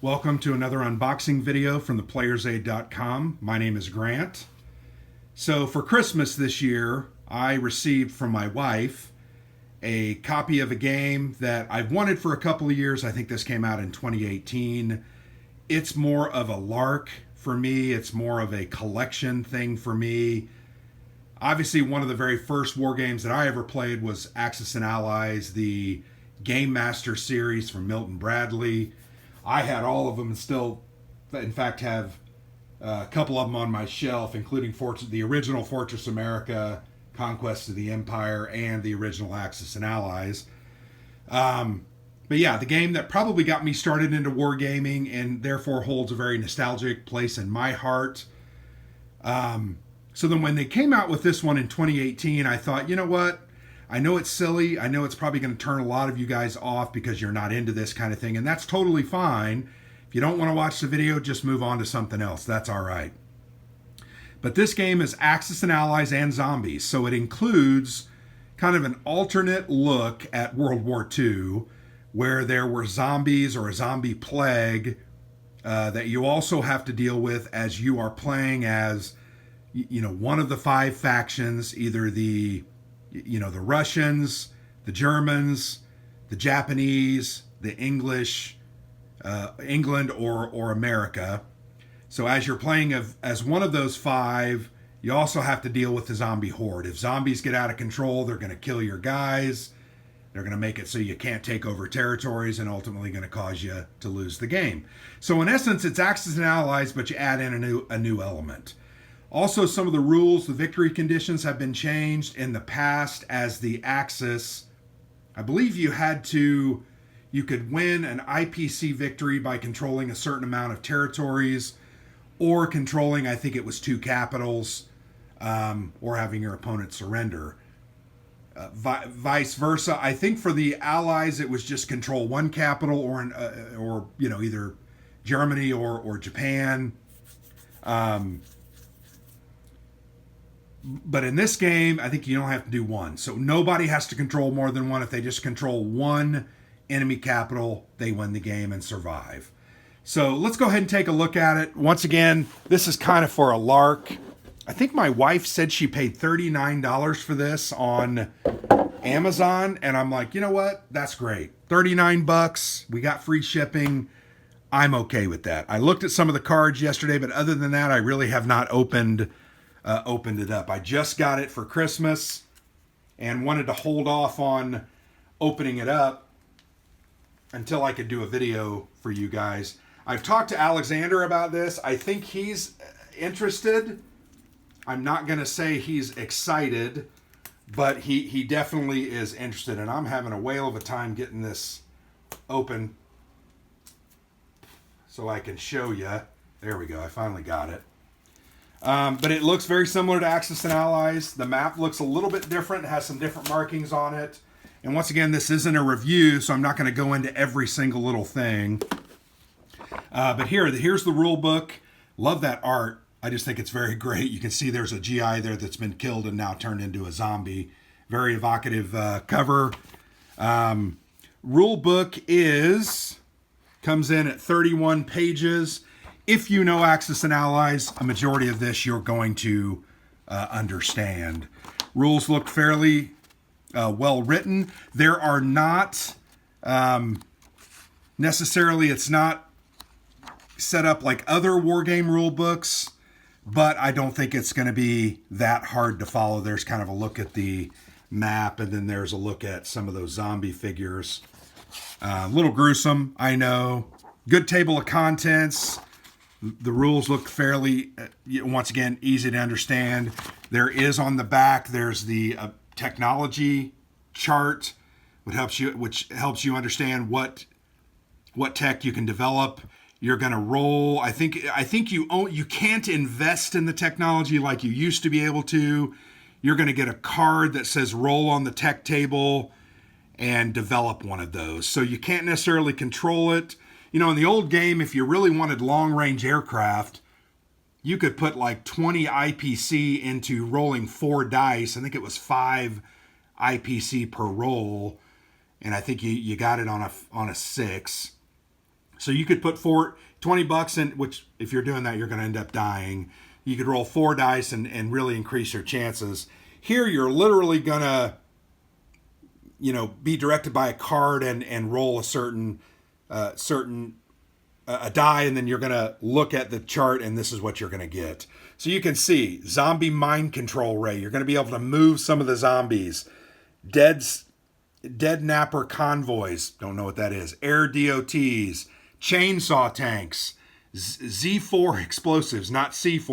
Welcome to another unboxing video from theplayersaid.com. My name is Grant. So for Christmas this year, I received from my wife a copy of a game that I've wanted for a couple of years. I think this came out in 2018. It's more of a lark for me. It's more of a collection thing for me. Obviously, one of the very first war games that I ever played was Axis and Allies, the Game Master series from Milton Bradley. I had all of them and still, in fact, have a couple of them on my shelf, including the original Fortress America, Conquest of the Empire, and the original Axis and Allies. But yeah, the game that probably got me started into wargaming and therefore holds a very nostalgic place in my heart. So then when they came out with this one in 2018, I thought, you know what? I know it's silly. I know it's probably going to turn a lot of you guys off because you're not into this kind of thing, and that's totally fine. If you don't want to watch the video, just move on to something else. That's all right. But this game is Axis and Allies and Zombies, so it includes kind of an alternate look at World War II, where there were zombies or a zombie plague that you also have to deal with as you are playing as, one of the five factions, either the Russians, the Germans, the Japanese, the English, England, or America. So as you're playing as one of those five, you also have to deal with the zombie horde. If zombies get out of control, they're going to kill your guys. They're going to make it so you can't take over territories and ultimately going to cause you to lose the game. So in essence, it's Axis and Allies, but you add in a new element. Also, some of the rules, the victory conditions have been changed. In the past, as the Axis, I believe you could win an IPC victory by controlling a certain amount of territories or controlling, I think it was 2 capitals, or having your opponent surrender. Vice versa. I think for the Allies, it was just control 1 capital or either Germany or Japan. But in this game, I think you don't have to do 1. So nobody has to control more than 1. If they just control 1 enemy capital, they win the game and survive. So let's go ahead and take a look at it. Once again, this is kind of for a lark. I think my wife said she paid $39 for this on Amazon. And I'm like, you know what? That's great. 39 bucks. We got free shipping. I'm okay with that. I looked at some of the cards yesterday, but other than that, I really have not opened it up. I just got it for Christmas and wanted to hold off on opening it up until I could do a video for you guys. I've talked to Alexander about this. I think he's interested. I'm not going to say he's excited, but he definitely is interested, and I'm having a whale of a time getting this open so I can show you. There we go. I finally got it. But it looks very similar to Axis and Allies. The map looks a little bit different. It has some different markings on it. And once again, this isn't a review, so I'm not going to go into every single little thing. But here's the rule book. Love that art. I just think it's very great. You can see there's a GI there that's been killed and now turned into a zombie. Very evocative cover. Rule book comes in at 31 pages. If you know Axis and Allies, a majority of this you're going to understand. Rules look fairly well written. There are not necessarily, it's not set up like other wargame rule books, but I don't think it's going to be that hard to follow. There's kind of a look at the map, and then there's a look at some of those zombie figures. A little gruesome, I know. Good table of contents. The rules look fairly, once again, easy to understand. There is on the back, there's the technology chart, which helps you understand what tech you can develop. You're going to roll. I think you can't invest in the technology like you used to be able to. You're going to get a card that says roll on the tech table and develop one of those. So you can't necessarily control it. In the old game, if you really wanted long-range aircraft, you could put like 20 IPC into rolling 4 dice. I think it was 5 IPC per roll, and I think you got it on a 6. So you could put 20 bucks in, which if you're doing that, you're going to end up dying. You could roll 4 dice and really increase your chances. Here, you're literally going to, be directed by a card and roll a certain a die, and then you're going to look at the chart, and this is what you're going to get. So you can see zombie mind control ray. You're going to be able to move some of the zombies. Dead napper convoys. Don't know what that is. Air DOTs. Chainsaw tanks. Z4 explosives, not C4,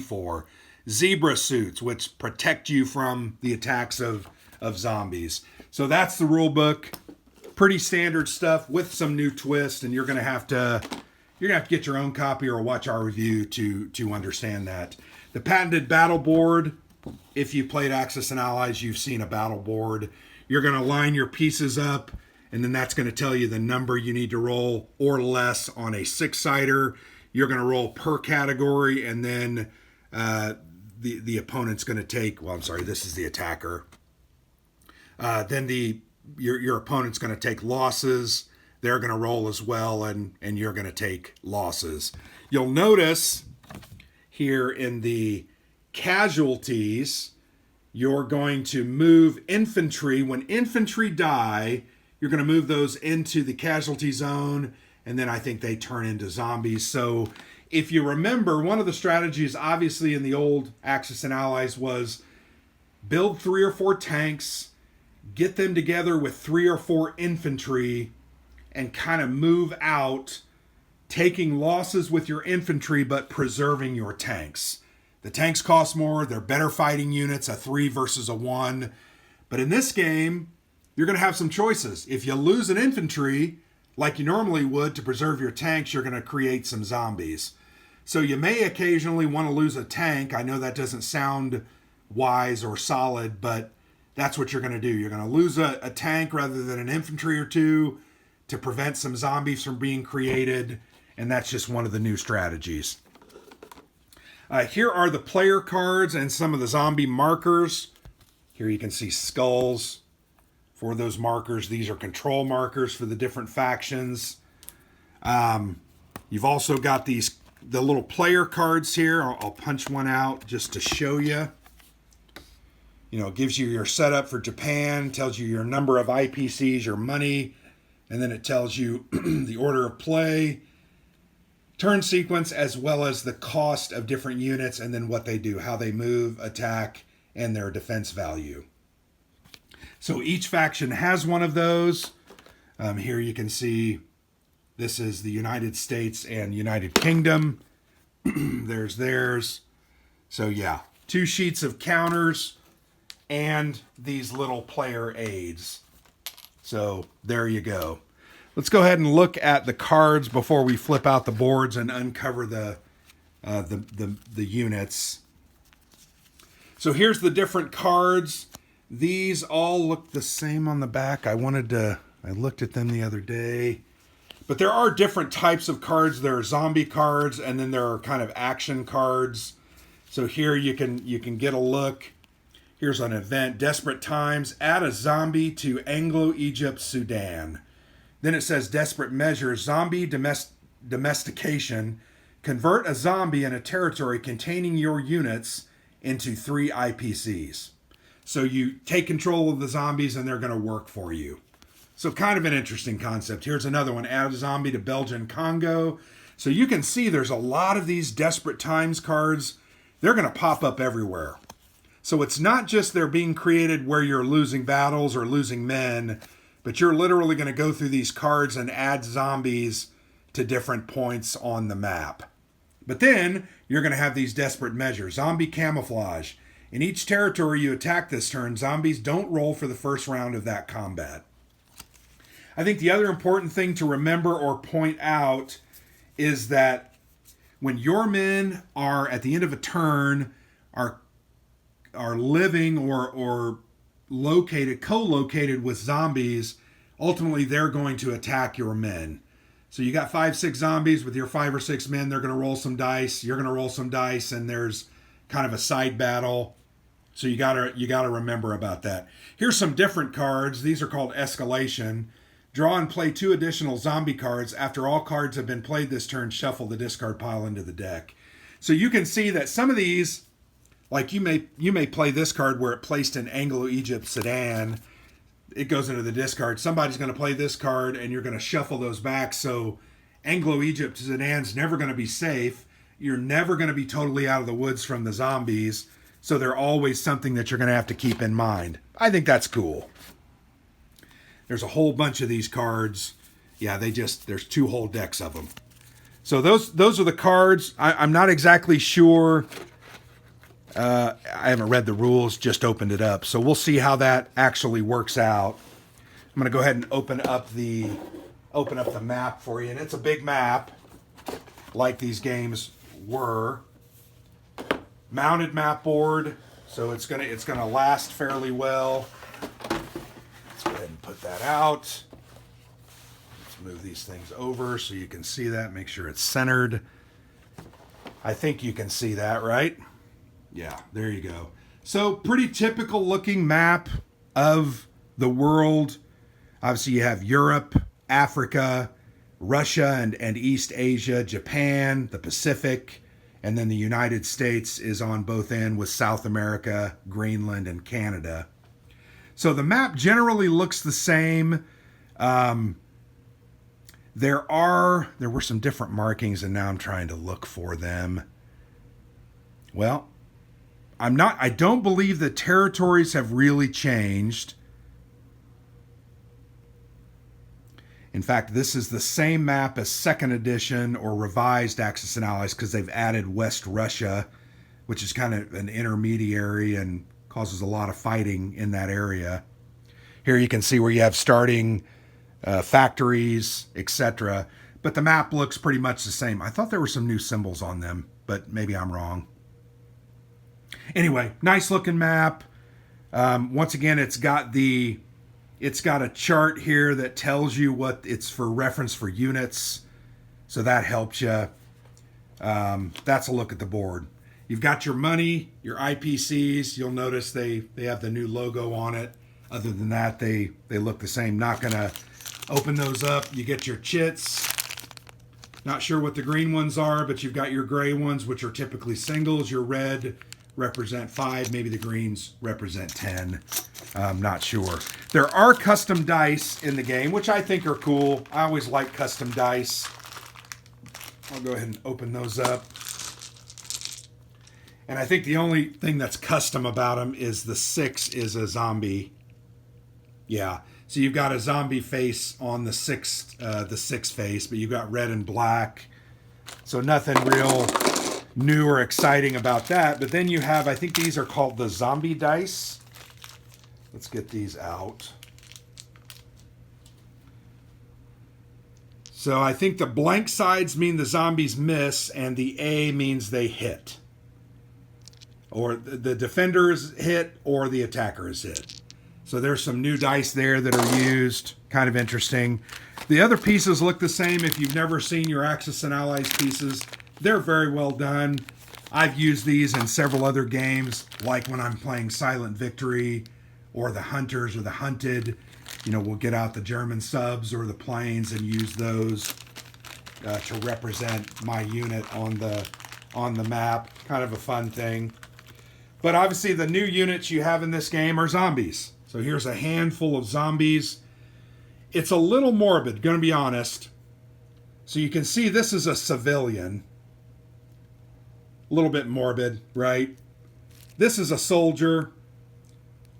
Z4. Zebra suits, which protect you from the attacks of zombies. So that's the rule book. Pretty standard stuff with some new twists, and you're gonna have to get your own copy or watch our review to understand that. The patented battle board. If you played Axis and Allies, you've seen a battle board. You're gonna line your pieces up, and then that's going to tell you the number you need to roll or less on a 6-sider. You're going to roll per category, and then the opponent's going to take. Well, I'm sorry, this is the attacker. Then your opponent's going to take losses. They're going to roll as well, and you're going to take losses. You'll notice here in the casualties, you're going to move infantry. When infantry die, you're going to move those into the casualty zone, and then I think they turn into zombies. So if you remember, one of the strategies, obviously, in the old Axis and Allies was build 3 or 4 tanks, get them together with 3 or 4 infantry, and kind of move out, taking losses with your infantry, but preserving your tanks. The tanks cost more. They're better fighting units, a 3 versus a 1. But in this game, you're going to have some choices. If you lose an infantry, like you normally would to preserve your tanks, you're going to create some zombies. So you may occasionally want to lose a tank. I know that doesn't sound wise or solid, but that's what you're going to do. You're going to lose a tank rather than an infantry or 2 to prevent some zombies from being created, and that's just one of the new strategies. Here are the player cards and some of the zombie markers. Here you can see skulls. For those markers, these are control markers for the different factions. You've also got the little player cards here. I'll punch one out just to show you. It gives you your setup for Japan, tells you your number of IPCs, your money, and then it tells you the order of play, turn sequence, as well as the cost of different units, and then what they do, how they move, attack, and their defense value. So each faction has one of those. Here you can see this is the United States and United Kingdom. There's theirs. So yeah, 2 sheets of counters and these little player aids. So there you go. Let's go ahead and look at the cards before we flip out the boards and uncover the units. So here's the different cards. These all look the same on the back. I looked at them the other day. But there are different types of cards. There are zombie cards, and then there are kind of action cards. So here you can get a look. Here's an event, Desperate Times. Add a zombie to Anglo-Egypt, Sudan. Then it says Desperate Measures, Zombie Domestication. Convert a zombie in a territory containing your units into 3 IPCs. So you take control of the zombies and they're going to work for you. So kind of an interesting concept. Here's another one. Add a zombie to Belgian Congo. So you can see there's a lot of these Desperate Times cards. They're going to pop up everywhere. So it's not just they're being created where you're losing battles or losing men, but you're literally going to go through these cards and add zombies to different points on the map. But then you're going to have these desperate measures. Zombie camouflage. In each territory you attack this turn, zombies don't roll for the first round of that combat. I think the other important thing to remember or point out is that when your men are at the end of a turn are living or co-located with zombies, ultimately they're going to attack your men. So you got 5-6 zombies with your 5 or 6 men. They're going to roll some dice. You're going to roll some dice, and there's kind of a side battle. So you gotta remember about that. Here's some different cards. These are called Escalation. Draw and play 2 additional zombie cards. After all cards have been played this turn, shuffle the discard pile into the deck. So you can see that some of these, like you may play this card where it placed in Anglo-Egypt Sudan. It goes into the discard. Somebody's going to play this card and you're going to shuffle those back. So Anglo-Egypt Sudan's never going to be safe. You're never going to be totally out of the woods from the zombies. So they're always something that you're going to have to keep in mind. I think that's cool. There's a whole bunch of these cards. Yeah, there's 2 whole decks of them. So those are the cards. I'm not exactly sure. I haven't read the rules, just opened it up. So we'll see how that actually works out. I'm going to go ahead and open up the map for you. And it's a big map, like these games were. Mounted map board, so it's gonna last fairly well. Let's go ahead and put that out. Let's move these things over so you can see that. Make sure it's centered. I think you can see that, right? Yeah, there you go. So pretty typical looking map of the world. Obviously you have Europe, Africa, Russia and East Asia, Japan, the Pacific, and then the United States is on both ends with South America, Greenland, and Canada. So the map generally looks the same. There were some different markings, and now I'm trying to look for them. Well, I don't believe the territories have really changed. In fact, this is the same map as 2nd edition or revised Axis and Allies because they've added West Russia, which is kind of an intermediary and causes a lot of fighting in that area. Here you can see where you have starting factories, etc. But the map looks pretty much the same. I thought there were some new symbols on them, but maybe I'm wrong. Anyway, nice looking map. Once again, it's got a chart here that tells you what it's for reference for units. So that helps you. That's a look at the board. You've got your money, your IPCs. You'll notice they have the new logo on it. Other than that, they look the same. Not going to open those up. You get your chits. Not sure what the green ones are, but you've got your gray ones, which are typically singles. Your red represent 5. Maybe the greens represent 10. I'm not sure. There are custom dice in the game, which I think are cool. I always like custom dice. I'll go ahead and open those up. And I think the only thing that's custom about them is the 6 is a zombie. Yeah. So you've got a zombie face on the 6 face, but you've got red and black. So nothing real new or exciting about that. But then you have, I think these are called the zombie dice. Let's get these out. So I think the blank sides mean the zombies miss, and the A means they hit. Or the defender is hit, or the attacker is hit. So there's some new dice there that are used. Kind of interesting. The other pieces look the same. If you've never seen your Axis and Allies pieces, they're very well done. I've used these in several other games, like when I'm playing Silent Victory, or the Hunters, or the Hunted. You know, we'll get out the German subs or the planes and use those to represent my unit on the map. Kind of a fun thing. But obviously the new units you have in this game are zombies. So here's a handful of zombies. It's a little morbid, going to be honest. So you can see this is a civilian. A little bit morbid, right? This is a soldier.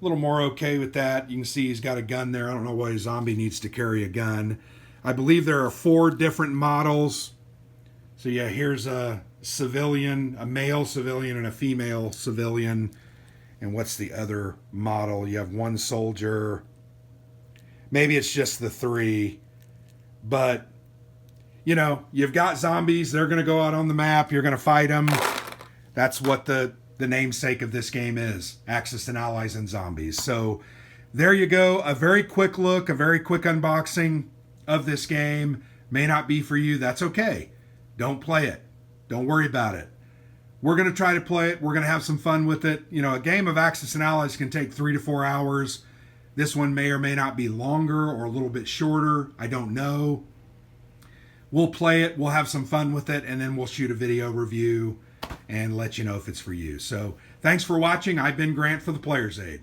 A little more okay with that. You can see he's got a gun there. I don't know why a zombie needs to carry a gun. I believe there are 4 different models. So yeah, here's a civilian, a male civilian, and a female civilian. And what's the other model? You have 1 soldier. Maybe it's just the 3. But, you know, you've got zombies. They're going to go out on the map. You're going to fight them. That's what the namesake of this game is. Axis and Allies and Zombies. So there you go. A very quick look, a very quick unboxing of this game. May not be for you. That's okay. Don't play it. Don't worry about it. We're going to try to play it. We're going to have some fun with it. You know, a game of Axis and Allies can take 3 to 4 hours. This one may or may not be longer or a little bit shorter. I don't know. We'll play it, we'll have some fun with it, and then we'll shoot a video review and let you know if it's for you. So thanks for watching. I've been Grant for the Player's Aid.